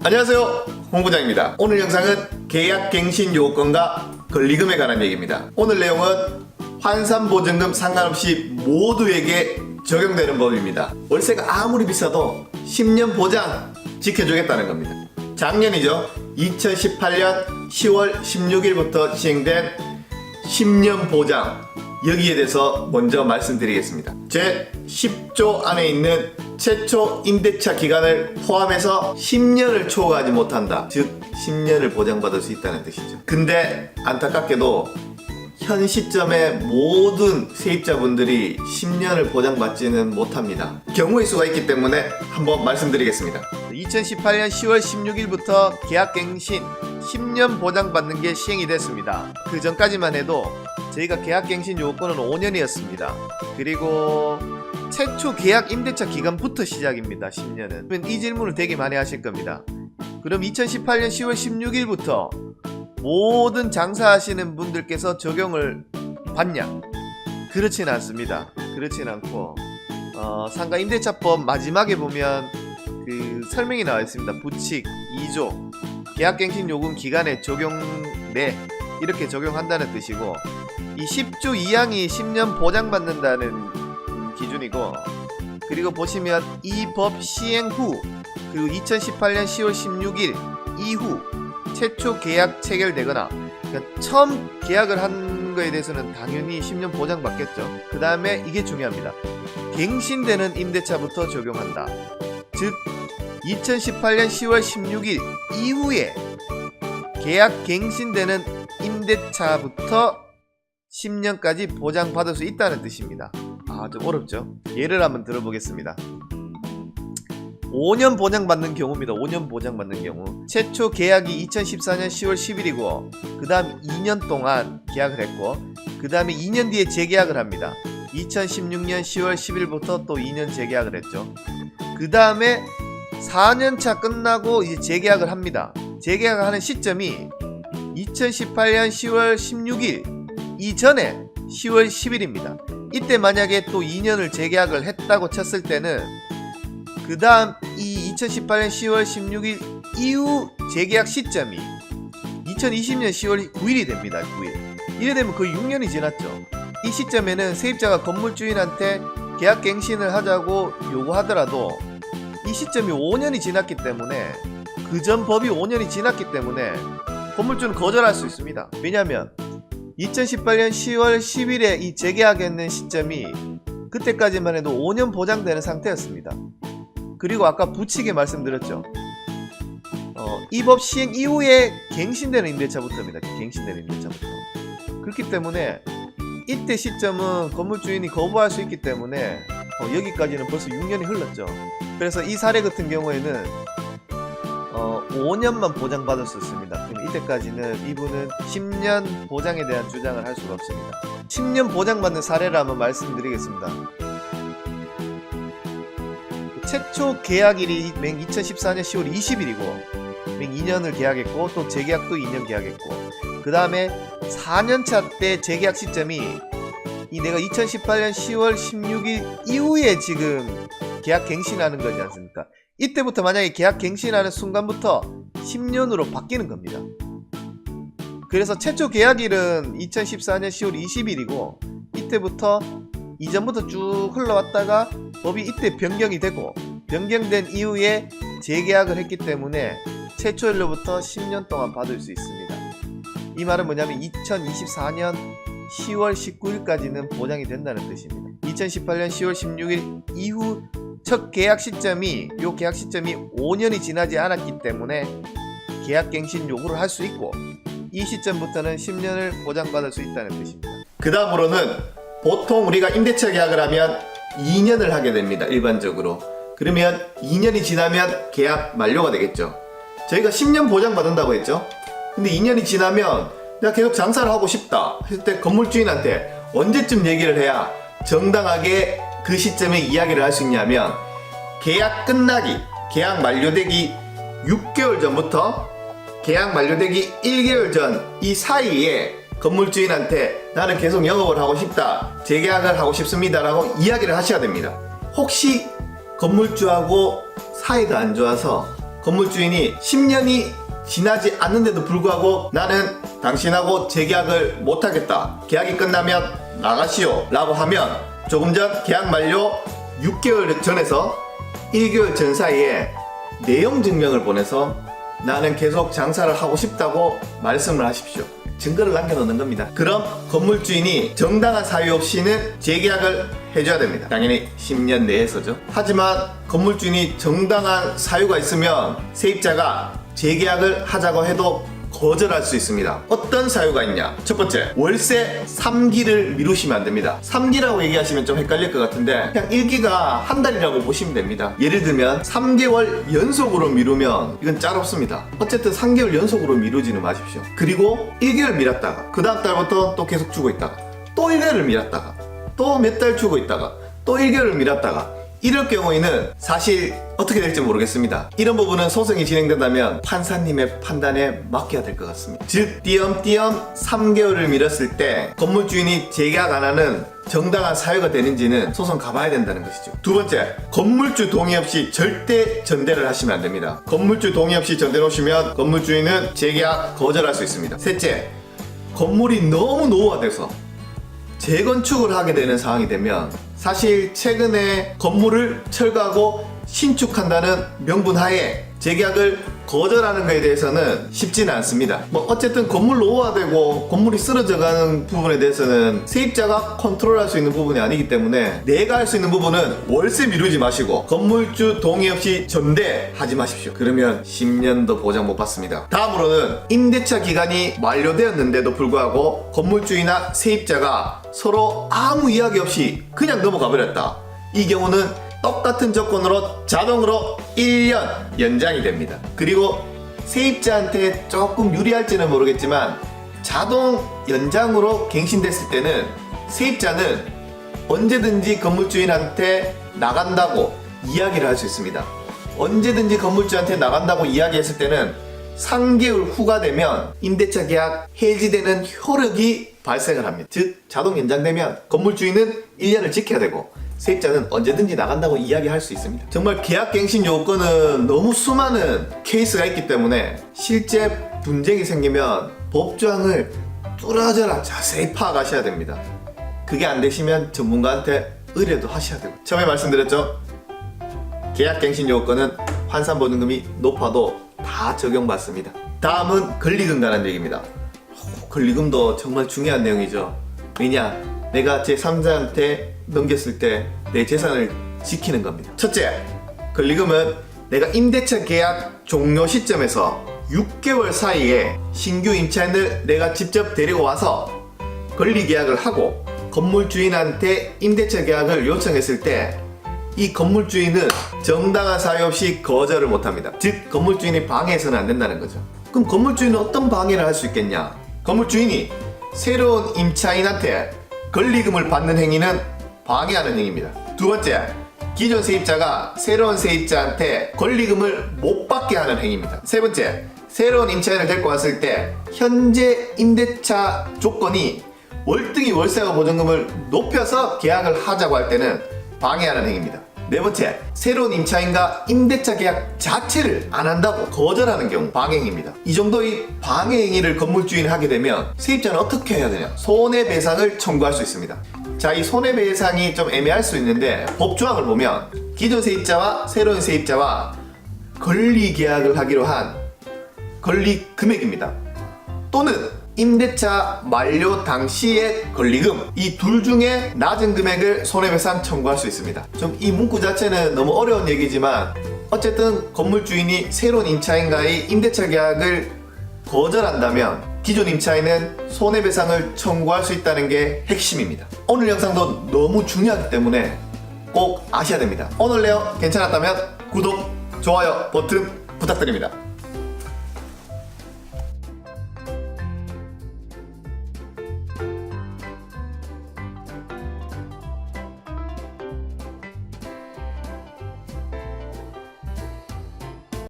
안녕하세요, 홍 부장입니다. 오늘 영상은 계약갱신 요건과 권리금에 관한 얘기입니다. 오늘 내용은 환산보증금 상관없이 모두에게 적용되는 법입니다. 월세가 아무리 비싸도 10년 보장 지켜주겠다는 겁니다. 작년이죠. 2018년 10월 16일부터 시행된 10년 보장, 여기에 대해서 먼저 말씀드리겠습니다. 제 10조 안에 있는 최초 임대차 기간을 포함해서 10년을 초과하지 못한다. 즉 10년을 보장받을 수 있다는 뜻이죠. 근데 안타깝게도 현 시점에 모든 세입자분들이 10년을 보장받지는 못합니다. 경우의 수가 있기 때문에 한번 말씀드리겠습니다. 2018년 10월 16일부터 계약갱신 10년 보장받는 게 시행이 됐습니다. 그 전까지만 해도 저희가 계약갱신 요건은 5년이었습니다. 그리고 최초 계약 임대차 기간부터 시작입니다. 10년은. 이 질문을 되게 많이 하실 겁니다. 그럼 2018년 10월 16일부터 모든 장사하시는 분들께서 적용을 받냐? 그렇진 않습니다. 그렇진 않고 상가 임대차법 마지막에 보면 그 설명이 나와 있습니다. 부칙 2조 계약갱신 요금 기간에 적용 내 이렇게 적용한다는 뜻이고, 이 10조 2항이 10년 보장받는다는 기준이고, 그리고 보시면 이 법 시행 후 그리고 2018년 10월 16일 이후 최초 계약 체결되거나, 그러니까 처음 계약을 한 거에 대해서는 당연히 10년 보장받겠죠. 그 다음에 이게 중요합니다. 갱신되는 임대차부터 적용한다. 즉 2018년 10월 16일 이후에 계약 갱신되는 임대차부터 10년까지 보장받을 수 있다는 뜻입니다. 좀 어렵죠? 예를 한번 들어보겠습니다. 5년 보장받는 경우입니다. 5년 보장받는 경우. 최초 계약이 2014년 10월 10일이고 그 다음 2년 동안 계약을 했고, 그 다음에 2년 뒤에 재계약을 합니다. 2016년 10월 10일부터 또 2년 재계약을 했죠. 그 다음에 4년차 끝나고 이제 재계약을 합니다. 재계약을 하는 시점이 2018년 10월 16일 이전에 10월 10일입니다. 이때 만약에 또 2년을 재계약을 했다고 쳤을 때는 그 다음 이 2018년 10월 16일 이후 재계약 시점이 2020년 10월 9일이 됩니다. 9일. 이래 되면 거의 6년이 지났죠. 이 시점에는 세입자가 건물주인한테 계약갱신을 하자고 요구하더라도 이 시점이 5년이 지났기 때문에, 그 전 법이 5년이 지났기 때문에 건물주는 거절할 수 있습니다. 왜냐하면 2018년 10월 10일에 이 재계약했는 시점이 그때까지만 해도 5년 보장되는 상태였습니다. 그리고 아까 부칙에 말씀드렸죠. 이 법 시행 이후에 갱신되는 임대차부터입니다. 갱신되는 임대차부터. 그렇기 때문에 이때 시점은 건물주인이 거부할 수 있기 때문에 여기까지는 벌써 6년이 흘렀죠. 그래서 이 사례 같은 경우에는 5년만 보장받을 수 있습니다. 그럼 이때까지는 이분은 10년 보장에 대한 주장을 할 수가 없습니다. 10년 보장받는 사례를 한번 말씀드리겠습니다. 최초 계약일이 맹 2014년 10월 20일이고 맹 2년을 계약했고, 또 재계약도 2년 계약했고, 그 다음에 4년차 때 재계약 시점이 이 내가 2018년 10월 16일 이후에 지금 계약 갱신하는 거지 않습니까? 이때부터 만약에 계약 갱신하는 순간부터 10년으로 바뀌는 겁니다. 그래서 최초 계약일은 2014년 10월 20일이고 이때부터 이전부터 쭉 흘러왔다가 법이 이때 변경이 되고, 변경된 이후에 재계약을 했기 때문에 최초일로부터 10년 동안 받을 수 있습니다. 이 말은 뭐냐면 2024년 10월 19일까지는 보장이 된다는 뜻입니다. 2018년 10월 16일 이후 첫 계약 시점이, 요 계약 시점이 5년이 지나지 않았기 때문에 계약갱신 요구를 할 수 있고, 이 시점부터는 10년을 보장받을 수 있다는 뜻입니다. 그 다음으로는 보통 우리가 임대차 계약을 하면 2년을 하게 됩니다. 일반적으로. 그러면 2년이 지나면 계약 만료가 되겠죠. 저희가 10년 보장받는다고 했죠. 근데 2년이 지나면 내가 계속 장사를 하고 싶다 했을 때 건물주인한테 언제쯤 얘기를 해야 정당하게 그 시점에 이야기를 할 수 있냐면, 계약 끝나기, 계약 만료되기 6개월 전부터 계약 만료되기 1개월 전 이 사이에 건물주인한테 나는 계속 영업을 하고 싶다, 재계약을 하고 싶습니다 라고 이야기를 하셔야 됩니다. 혹시 건물주하고 사이가 안 좋아서 건물주인이 10년이 지나지 않는데도 불구하고 나는 당신하고 재계약을 못하겠다, 계약이 끝나면 나가시오 라고 하면 조금 전 계약 만료 6개월 전에서 1개월 전 사이에 내용 증명을 보내서 나는 계속 장사를 하고 싶다고 말씀을 하십시오. 증거를 남겨놓는 겁니다. 그럼 건물주인이 정당한 사유 없이는 재계약을 해줘야 됩니다. 당연히 10년 내에서죠. 하지만 건물주인이 정당한 사유가 있으면 세입자가 재계약을 하자고 해도 거절할 수 있습니다. 어떤 사유가 있냐? 첫 번째, 월세 3기를 미루시면 안 됩니다. 3기라고 얘기하시면 좀 헷갈릴 것 같은데 그냥 1기가 한 달이라고 보시면 됩니다. 예를 들면 3개월 연속으로 미루면 이건 짤없습니다. 어쨌든 3개월 연속으로 미루지는 마십시오. 그리고 1개월 미뤘다가 그 다음 달부터 또 계속 주고 있다가 또 1개월을 미뤘다가 또 몇 달 주고 있다가 또 1개월을 미뤘다가 이럴 경우에는 사실 어떻게 될지 모르겠습니다. 이런 부분은 소송이 진행된다면 판사님의 판단에 맡겨야 될 것 같습니다. 즉 띄엄띄엄 3개월을 미뤘을 때 건물주인이 재계약 안 하는 정당한 사유가 되는지는 소송 가봐야 된다는 것이죠. 두 번째, 건물주 동의 없이 절대 전대를 하시면 안 됩니다. 건물주 동의 없이 전대 놓으시면 건물주인은 재계약 거절할 수 있습니다. 셋째, 건물이 너무 노후화돼서 재건축을 하게 되는 상황이 되면 사실 최근에 건물을 철거하고 신축한다는 명분 하에 재계약을 거절하는 것에 대해서는 쉽지는 않습니다. 어쨌든 건물 노후화되고 건물이 쓰러져가는 부분에 대해서는 세입자가 컨트롤할 수 있는 부분이 아니기 때문에 내가 할 수 있는 부분은 월세 미루지 마시고 건물주 동의 없이 전대하지 마십시오. 그러면 10년도 보장 못 받습니다. 다음으로는 임대차 기간이 만료되었는데도 불구하고 건물주이나 세입자가 서로 아무 이야기 없이 그냥 넘어가 버렸다. 이 경우는 똑같은 조건으로 자동으로 1년 연장이 됩니다. 그리고 세입자한테 조금 유리할지는 모르겠지만 자동 연장으로 갱신됐을 때는 세입자는 언제든지 건물주인한테 나간다고 이야기를 할 수 있습니다. 언제든지 건물주한테 나간다고 이야기했을 때는 3개월 후가 되면 임대차 계약 해지되는 효력이 발생을 합니다. 즉 자동 연장되면 건물주인은 1년을 지켜야 되고 세입자는 언제든지 나간다고 이야기할 수 있습니다. 정말 계약갱신 요건은 너무 수많은 케이스가 있기 때문에 실제 분쟁이 생기면 법조항을 뚫어져라 자세히 파악하셔야 됩니다. 그게 안 되시면 전문가한테 의뢰도 하셔야 되고, 처음에 말씀드렸죠? 계약갱신 요건은 환산보증금이 높아도 다 적용받습니다. 다음은 권리금 관한 얘기입니다. 권리금도 정말 중요한 내용이죠. 왜냐? 내가 제3자한테 넘겼을 때 내 재산을 지키는 겁니다. 첫째, 권리금은 내가 임대차 계약 종료 시점에서 6개월 사이에 신규 임차인을 내가 직접 데리고 와서 권리계약을 하고 건물주인한테 임대차 계약을 요청했을 때 이 건물주인은 정당한 사유 없이 거절을 못합니다. 즉 건물주인이 방해해서는 안 된다는 거죠. 그럼 건물주인은 어떤 방해를 할 수 있겠냐? 건물주인이 새로운 임차인한테 권리금을 받는 행위는 방해하는 행위입니다. 두 번째, 기존 세입자가 새로운 세입자한테 권리금을 못 받게 하는 행위입니다. 세 번째, 새로운 임차인을 데리고 왔을 때 현재 임대차 조건이 월등히 월세와 보증금을 높여서 계약을 하자고 할 때는 방해하는 행위입니다. 네 번째, 새로운 임차인과 임대차 계약 자체를 안 한다고 거절하는 경우 방해행위입니다. 이 정도의 방해행위를 건물주인이 하게 되면 세입자는 어떻게 해야 되냐? 손해배상을 청구할 수 있습니다. 자, 이 손해배상이 좀 애매할 수 있는데 법조항을 보면 기존 세입자와 새로운 세입자와 권리계약을 하기로 한 권리 금액입니다. 또는 임대차 만료 당시의 권리금, 이 둘 중에 낮은 금액을 손해배상 청구할 수 있습니다. 좀 이 문구 자체는 너무 어려운 얘기지만 어쨌든 건물주인이 새로운 임차인과의 임대차 계약을 거절한다면 기존 임차인은 손해배상을 청구할 수 있다는 게 핵심입니다. 오늘 영상도 너무 중요하기 때문에 꼭 아셔야 됩니다. 오늘 내용 괜찮았다면 구독, 좋아요 버튼 부탁드립니다.